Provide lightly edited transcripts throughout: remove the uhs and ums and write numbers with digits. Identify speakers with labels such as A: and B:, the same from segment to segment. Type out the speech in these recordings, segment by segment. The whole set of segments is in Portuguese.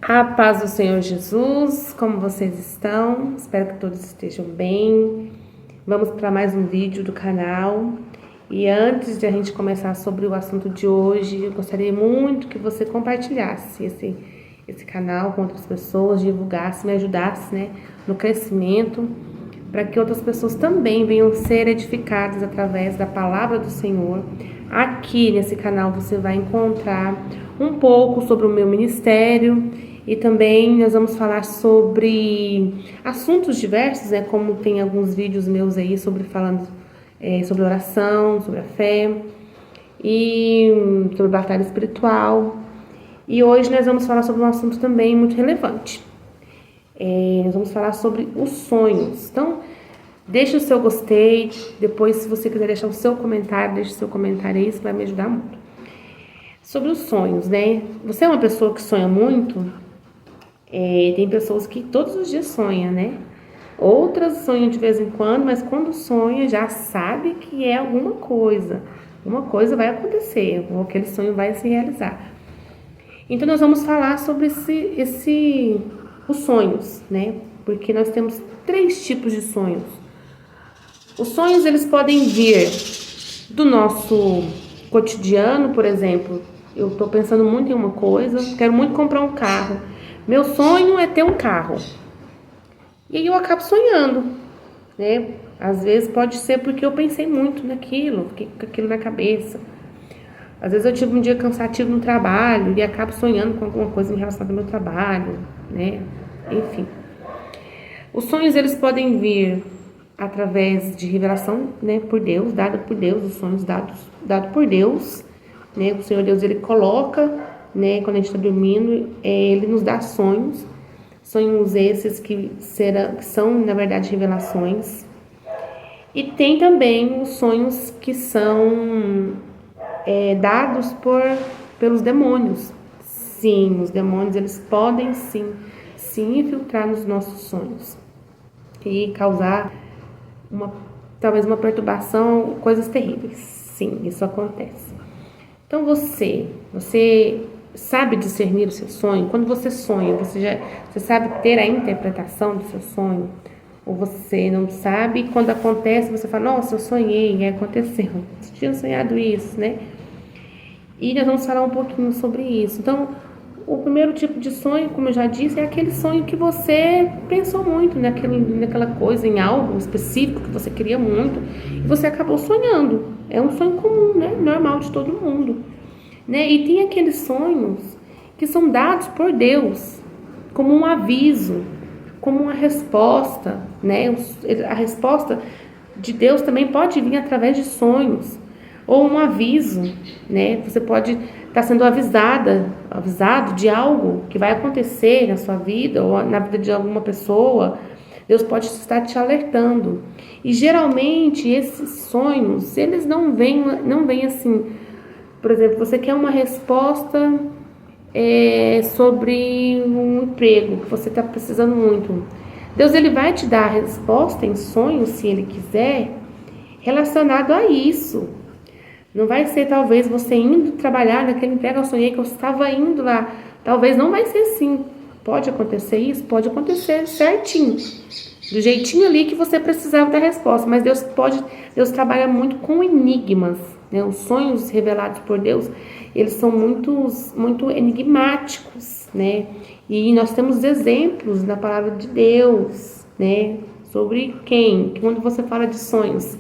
A: A paz do Senhor Jesus, como vocês estão? Espero que todos estejam bem. Vamos para mais um vídeo do canal. E antes de a gente começar sobre o assunto de hoje, eu gostaria muito que você compartilhasse esse canal com outras pessoas, divulgasse, me ajudasse, no crescimento, para que outras pessoas também venham ser edificadas através da palavra do Senhor. Aqui nesse canal você vai encontrar um pouco sobre o meu ministério e também nós vamos falar sobre assuntos diversos, como tem alguns vídeos meus aí falando sobre oração, sobre a fé e sobre batalha espiritual. E hoje nós vamos falar sobre um assunto também muito relevante. Nós vamos falar sobre os sonhos. Então, deixe o seu gostei, depois se você quiser deixar o seu comentário, deixe o seu comentário aí, isso vai me ajudar muito. Sobre os sonhos, Você é uma pessoa que sonha muito? Tem pessoas que todos os dias sonham, Outras sonham de vez em quando, mas quando sonha já sabe que é alguma coisa vai acontecer, ou aquele sonho vai se realizar. Então nós vamos falar sobre os sonhos, Porque nós temos 3 tipos de sonhos. Os sonhos, eles podem vir do nosso cotidiano, por exemplo. Eu estou pensando muito em uma coisa, quero muito comprar um carro. Meu sonho é ter um carro. E aí eu acabo sonhando, Às vezes pode ser porque eu pensei muito naquilo, fiquei com aquilo na cabeça. Às vezes eu tive um dia cansativo no trabalho e acabo sonhando com alguma coisa em relação ao meu trabalho, Enfim. Os sonhos, eles podem vir através de revelação, por Deus, dada por Deus, os sonhos dados por Deus, O Senhor Deus, ele coloca, quando a gente está dormindo, ele nos dá sonhos esses que são, na verdade, revelações. E tem também os sonhos que são dados pelos demônios. Sim, os demônios, eles podem sim infiltrar nos nossos sonhos e causar talvez uma perturbação, coisas terríveis. Sim, isso acontece. Então você sabe discernir o seu sonho? Quando você sonha, você sabe ter a interpretação do seu sonho? Ou você não sabe, e quando acontece, você fala, nossa, eu sonhei, aconteceu. Você tinha sonhado isso, E nós vamos falar um pouquinho sobre isso. Então, o primeiro tipo de sonho, como eu já disse, é aquele sonho que você pensou muito naquela coisa, em algo específico que você queria muito, e você acabou sonhando. É um sonho comum, normal de todo mundo. E tem aqueles sonhos que são dados por Deus, como um aviso, como uma resposta, A resposta de Deus também pode vir através de sonhos, ou um aviso, Você pode estar sendo avisado de algo que vai acontecer na sua vida, ou na vida de alguma pessoa. Deus pode estar te alertando. E geralmente esses sonhos, eles não vêm assim. Por exemplo, você quer uma resposta sobre um emprego que você está precisando muito. Deus, ele vai te dar a resposta em sonhos, se ele quiser, relacionado a isso. Não vai ser talvez você indo trabalhar naquele emprego, eu sonhei que eu estava indo lá. Talvez não vai ser assim. Pode acontecer isso? Pode acontecer certinho. Do jeitinho ali que você precisava da resposta. Mas Deus trabalha muito com enigmas. Os sonhos revelados por Deus, eles são muito enigmáticos, E nós temos exemplos na palavra de Deus, Sobre quando você fala de sonhos.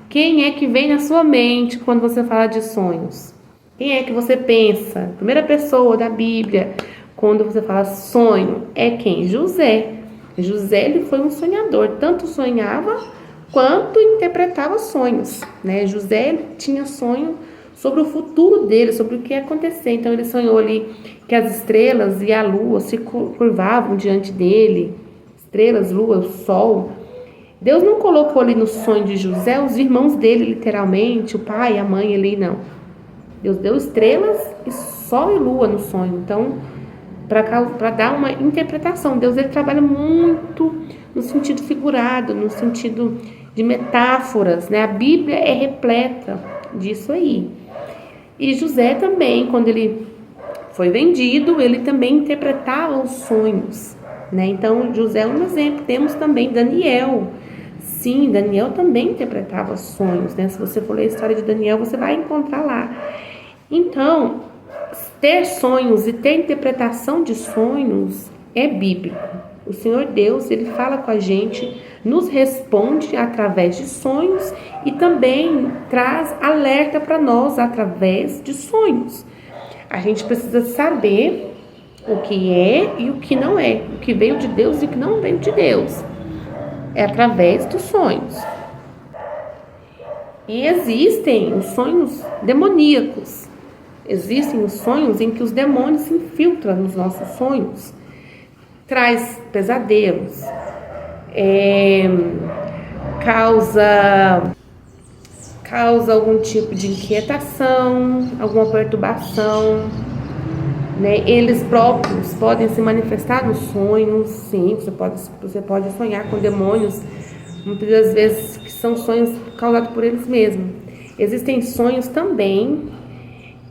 A: Quem é que vem na sua mente quando você fala de sonhos? Quem é que você pensa? Primeira pessoa da Bíblia, quando você fala sonho, é quem? José. José, ele foi um sonhador, tanto sonhava quanto interpretava sonhos, José, ele tinha sonho sobre o futuro dele, sobre o que ia acontecer. Então ele sonhou ali que as estrelas e a lua se curvavam diante dele, estrelas, lua, o sol. Deus não colocou ali no sonho de José os irmãos dele, literalmente, o pai, a mãe ali, não. Deus deu estrelas e sol e lua no sonho. Então, para dar uma interpretação, Deus, ele trabalha muito no sentido figurado, no sentido de metáforas, A Bíblia é repleta disso aí. E José também, quando ele foi vendido, ele também interpretava os sonhos, né? Então, José é um exemplo. Temos também Daniel. Sim, Daniel também interpretava sonhos, né? Se você for ler a história de Daniel, você vai encontrar lá. Então, ter sonhos e ter interpretação de sonhos é bíblico. O Senhor Deus, ele fala com a gente, nos responde através de sonhos e também traz alerta para nós através de sonhos. A gente precisa saber o que é e o que não é, o que veio de Deus e o que não veio de Deus. É através dos sonhos. E existem os sonhos demoníacos. Existem os sonhos em que os demônios se infiltram nos nossos sonhos. Traz pesadelos, causa algum tipo de inquietação, alguma perturbação, né? Eles próprios podem se manifestar nos sonhos. Sim, você pode sonhar com demônios, muitas das vezes que são sonhos causados por eles mesmos. Existem sonhos também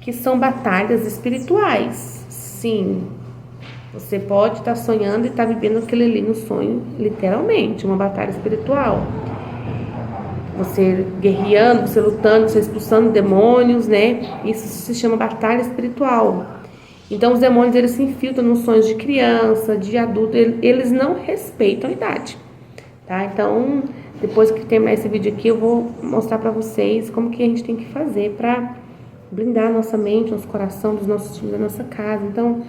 A: que são batalhas espirituais. Sim, você pode estar sonhando e estar vivendo aquele ali no sonho, literalmente, uma batalha espiritual. Você guerreando, você lutando, você expulsando demônios, né? Isso se chama batalha espiritual. Então, os demônios, eles se infiltram nos sonhos de criança, de adulto, eles não respeitam a idade, tá? Então, depois que terminar esse vídeo aqui, eu vou mostrar pra vocês como que a gente tem que fazer pra blindar a nossa mente, nosso coração, dos nossos filhos, da nossa casa. Então,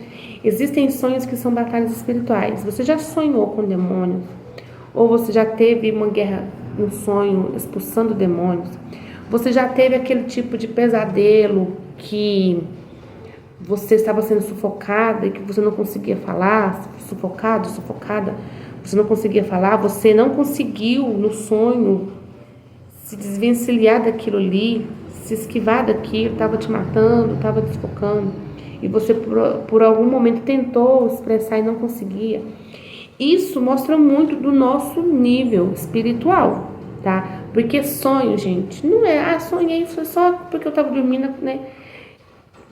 A: existem sonhos que são batalhas espirituais. Você já sonhou com demônios? Ou você já teve uma guerra, um sonho expulsando demônios? Você já teve aquele tipo de pesadelo que você estava sendo sufocada e que você não conseguia falar, sufocada, você não conseguia falar, você não conseguiu no sonho se desvencilhar daquilo ali, se esquivar daquilo, estava te matando, estava te sufocando, e você por algum momento tentou expressar e não conseguia. Isso mostra muito do nosso nível espiritual, tá? Porque sonho, gente, não é, sonhei só porque eu estava dormindo, né?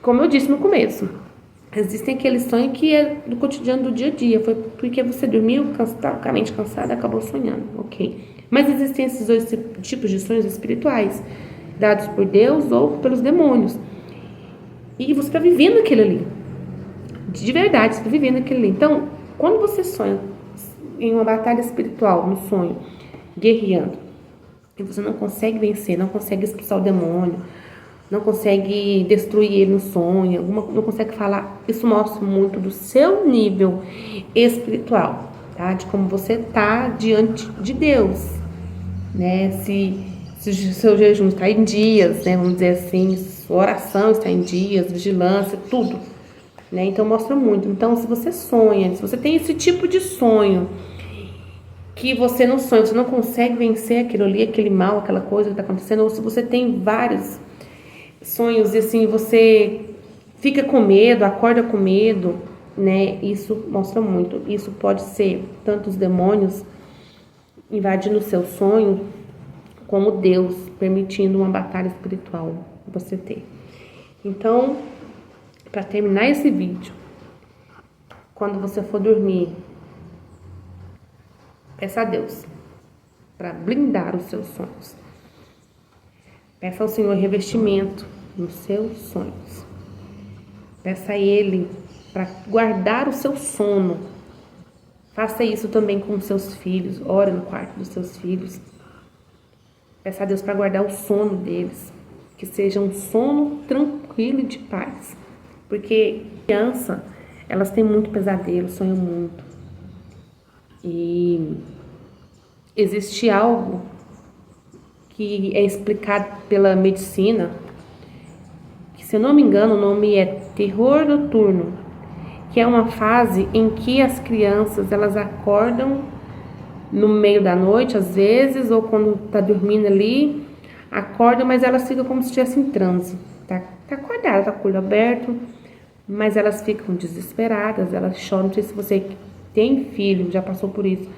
A: Como eu disse no começo, existem aqueles sonhos que é do cotidiano, do dia a dia. Foi porque você dormiu, com a mente cansada, acabou sonhando, ok. Mas existem esses dois tipos de sonhos espirituais, dados por Deus ou pelos demônios. E você está vivendo aquilo ali. De verdade, você está vivendo aquilo ali. Então, quando você sonha em uma batalha espiritual, no sonho, guerreando, e você não consegue vencer, não consegue expulsar o demônio, não consegue destruir ele no sonho, não consegue falar, isso mostra muito do seu nível espiritual, tá? De como você tá diante de Deus, né? Se o seu jejum está em dias, né? Vamos dizer assim, sua oração está em dias, vigilância, tudo, né? Então mostra muito. Então, se você sonha, se você tem esse tipo de sonho, que você não sonha, você não consegue vencer aquilo ali, aquele mal, aquela coisa que está acontecendo, ou se você tem vários sonhos e assim você fica com medo, acorda com medo, né? Isso mostra muito. Isso pode ser tanto os demônios invadindo o seu sonho, como Deus permitindo uma batalha espiritual você ter. Então, para terminar esse vídeo, quando você for dormir, peça a Deus para blindar os seus sonhos. Peça ao Senhor revestimento nos seus sonhos. Peça a Ele para guardar o seu sono. Faça isso também com os seus filhos. Ore no quarto dos seus filhos. Peça a Deus para guardar o sono deles. Que seja um sono tranquilo e de paz. Porque criança, elas têm muito pesadelo, sonham muito. E existe algo que é explicado pela medicina, que, se eu não me engano, o nome é terror noturno, que é uma fase em que as crianças, elas acordam no meio da noite, às vezes, ou quando tá dormindo ali, acordam, mas elas ficam como se estivessem em transe, tá acordada, tá com o olho aberto, mas elas ficam desesperadas, elas choram. Não sei se você tem filho, já passou por isso.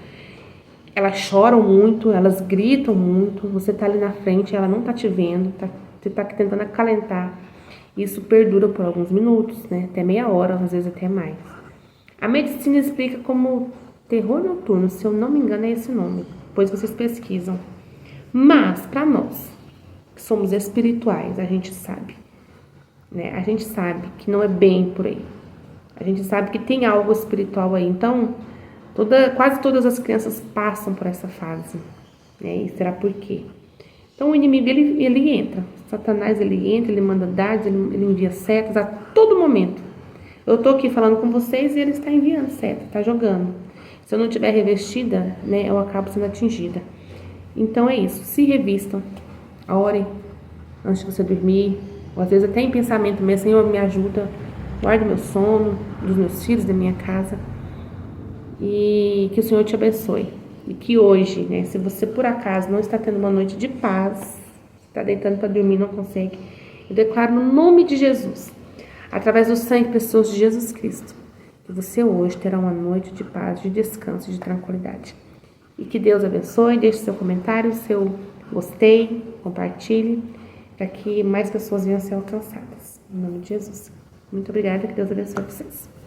A: Elas choram muito, elas gritam muito, você tá ali na frente, ela não tá te vendo, você tá tentando acalentar. Isso perdura por alguns minutos, né? Até meia hora, às vezes até mais. A medicina explica como terror noturno, se eu não me engano é esse nome, depois vocês pesquisam. Mas, para nós, que somos espirituais, a gente sabe, né? A gente sabe que não é bem por aí. A gente sabe que tem algo espiritual aí. Então, quase todas as crianças passam por essa fase, né? E será por quê? Então, o inimigo, ele entra. Satanás, ele entra, ele manda dardos, ele envia setas a todo momento. Eu tô aqui falando com vocês e ele está enviando seta, está jogando. Se eu não tiver revestida, né, eu acabo sendo atingida. Então é isso, se revistam, orem antes de você dormir, ou às vezes até em pensamento mesmo, Senhor, me ajuda, guarda o meu sono, dos meus filhos, da minha casa, e que o Senhor te abençoe. E que hoje, né, se você por acaso não está tendo uma noite de paz, está deitando para dormir, não consegue, eu declaro no nome de Jesus, através do sangue precioso de Jesus Cristo, que você hoje terá uma noite de paz, de descanso, de tranquilidade. E que Deus abençoe, deixe seu comentário, seu gostei, compartilhe, para que mais pessoas venham a ser alcançadas. Em nome de Jesus. Muito obrigada, que Deus abençoe vocês.